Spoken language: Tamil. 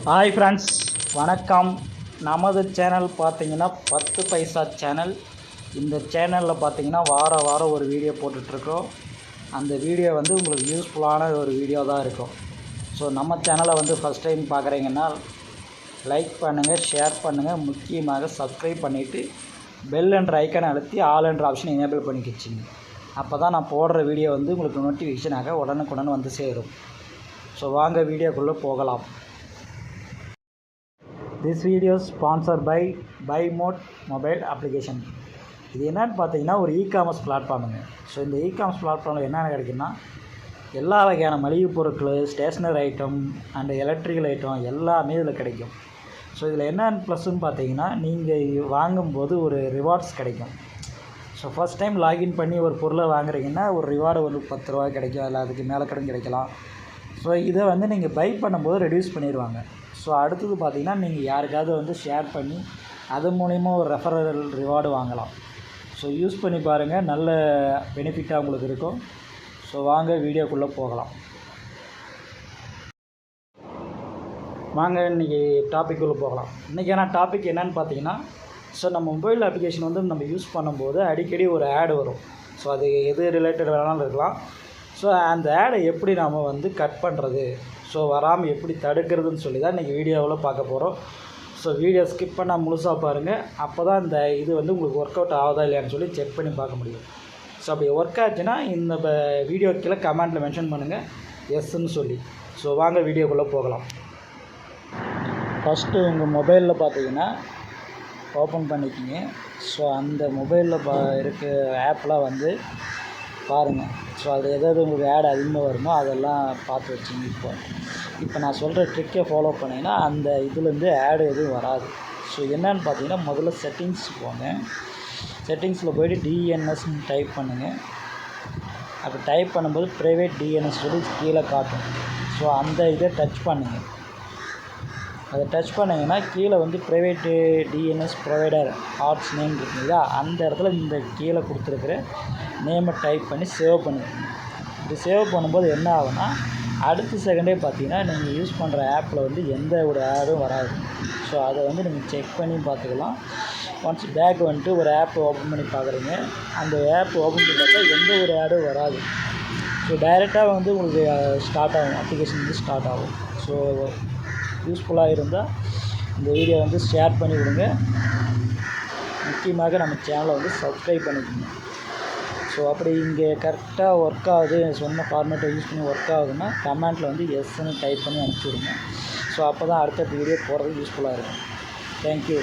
ஹாய் ஃப்ரெண்ட்ஸ், வணக்கம். நமது சேனல் பார்த்தீங்கன்னா 10 பைசா சேனல். இந்த சேனலில் பார்த்தீங்கன்னா வாரம் ஒரு வீடியோ போட்டுட்ருக்கோம். அந்த வீடியோ வந்து உங்களுக்கு யூஸ்ஃபுல்லான ஒரு வீடியோ தான் இருக்கும். ஸோ நம்ம சேனலை வந்து ஃபஸ்ட் டைம் பார்க்குறீங்கன்னா லைக் பண்ணுங்கள், ஷேர் பண்ணுங்கள், முக்கியமாக சப்ஸ்கிரைப் பண்ணிவிட்டு பெல் என்ற ஐக்கனை அழுத்தி ஆல் என்ற ஆப்ஷன் எனேபிள் பண்ணிக்கிச்சிங்க. அப்போ தான் நான் போடுற வீடியோ வந்து உங்களுக்கு நோட்டிஃபிகேஷனாக உடனுக்குடன் வந்து சேரும். ஸோ வாங்க வீடியோக்குள்ளே போகலாம். This video sponsor by Mod mobile application. இது என்னென்னு பார்த்தீங்கன்னா ஒரு இ-காமர்ஸ் பிளாட்ஃபார்முங்க. ஸோ இந்த இ-காமர்ஸ் பிளாட்ஃபார்மில் என்னென்ன கிடைக்குன்னா எல்லா வகையான மளிகை பொருட்கள், stationery item and electrical item எல்லாமே இதில் கிடைக்கும். ஸோ இதில் என்னென்னு ப்ளஸ்ன்னு பார்த்தீங்கன்னா நீங்கள் வாங்கும்போது ஒரு ரிவார்ட்ஸ் கிடைக்கும். ஸோ ஃபஸ்ட் டைம் லாகின் பண்ணி ஒரு பொருளை வாங்குறீங்கன்னா ஒரு ரிவார்டு ஒரு 10 ரூபா கிடைக்கும், இல்லை அதுக்கு மேலே கடன் கிடைக்கலாம். ஸோ இதை வந்து நீங்கள் பை பண்ணும்போது ரெடியூஸ் பண்ணிடுவாங்க. ஸோ அடுத்தது பார்த்திங்கன்னா நீங்கள் யாருக்காவது வந்து ஷேர் பண்ணி அது மூலிமா ஒரு ரெஃபரல் ரிவார்டு வாங்கலாம். ஸோ யூஸ் பண்ணி பாருங்கள், நல்ல பெனிஃபிட்டாக உங்களுக்கு இருக்கும். ஸோ வாங்க வீடியோக்குள்ளே போகலாம். வாங்க இன்றைக்கி டாப்பிக்குள்ளே போகலாம். இன்றைக்கான டாபிக் என்னென்னு பார்த்தீங்கன்னா, ஸோ நம்ம மொபைல் அப்ளிகேஷன் வந்து நம்ம யூஸ் பண்ணும்போது அடிக்கடி ஒரு ஆடு வரும். ஸோ அது எது ரிலேட்டட் வேணாலும் இருக்கலாம். ஸோ அந்த ஆடை எப்படி நாம் வந்து கட் பண்ணுறது, ஸோ வராமல் எப்படி தடுக்கிறதுன்னு சொல்லி தான் இன்றைக்கி வீடியோவில் பார்க்க போகிறோம். ஸோ வீடியோ ஸ்கிப் பண்ணால் முழுசாக பாருங்கள். அப்போ தான் இந்த இது வந்து உங்களுக்கு ஒர்க் அவுட் ஆகுதா இல்லையான்னு சொல்லி செக் பண்ணி பார்க்க முடியும். ஸோ அப்படி ஒர்க் ஆச்சுன்னா இந்த வீடியோ கீழே கமெண்ட்டில் மென்ஷன் பண்ணுங்கள் எஸ்ன்னு சொல்லி. ஸோ வாங்க வீடியோக்குள்ளே போகலாம். ஃபஸ்ட்டு உங்கள் மொபைலில் பார்த்தீங்கன்னா ஓப்பன் பண்ணிக்கிங்க. ஸோ அந்த மொபைலில் இருக்க ஆப்லாம் வந்து பாருங்கள். ஸோ அது எதாவது உங்களுக்கு ஆட் அதிகமாக வருமோ அதெல்லாம் பார்த்து வச்சுங்க. இப்போ நான் சொல்கிற ட்ரிக்கை ஃபாலோ பண்ணிங்கன்னா அந்த இதுலேருந்து ஆடு எதுவும் வராது. ஸோ என்னென்னு பார்த்தீங்கன்னா முதல்ல செட்டிங்ஸ் போங்க. செட்டிங்ஸில் போய்ட்டு டிஎன்எஸ்ன்னு டைப் பண்ணுங்கள். அப்படி டைப் பண்ணும்போது ப்ரைவேட் டிஎன்எஸ் சொல்லி கீழே காட்டும். ஸோ அந்த இதை டச் பண்ணுங்கள். அதை டச் பண்ணிங்கன்னா கீழே வந்து private DNS provider arts name இருக்குங்களா, அந்த இடத்துல இந்த கீழே கொடுத்துருக்குற நேமை டைப் பண்ணி சேவ் பண்ணிக்கோங்க. இது சேவ் பண்ணும்போது என்ன ஆகுனா அடுத்த செகண்டே பார்த்தீங்கன்னா நீங்கள் யூஸ் பண்ணுற ஆப்பில் வந்து எந்த ஒரு ஆடும் வராது. ஸோ அதை வந்து நீங்கள் செக் பண்ணி பார்த்துக்கலாம். ஒன்ஸ் பேக் வந்துட்டு ஒரு ஆப் ஓப்பன் பண்ணி பார்க்குறீங்க, அந்த ஆப் ஓப்பன் பண்ணால் எந்த ஒரு ஆடும் வராது. ஸோ டைரெக்டாக வந்து உங்களுக்கு ஸ்டார்ட் ஆகும், அப்ளிகேஷன் வந்து ஸ்டார்ட் ஆகும். ஸோ யூஸ்ஃபுல்லாக இருந்தால் இந்த வீடியோ வந்து ஷேர் பண்ணி விடுங்க. முக்கியமாக நம்ம சேனலை வந்து சப்ஸ்கிரைப் பண்ணிக்கோங்க. ஸோ அப்படி இங்கே கரெக்டாக ஒர்க் ஆகுது, சொன்ன ஃபார்மேட்டை யூஸ் பண்ணி ஒர்க் ஆகுதுன்னா கமெண்ட்டில் வந்து எஸ்ன்னு டைப் பண்ணி அனுப்பிச்சி விடுங்க. ஸோ அப்போ தான் அடுத்த வீடியோ போடுறது யூஸ்ஃபுல்லாக இருக்கும். தேங்க்யூ.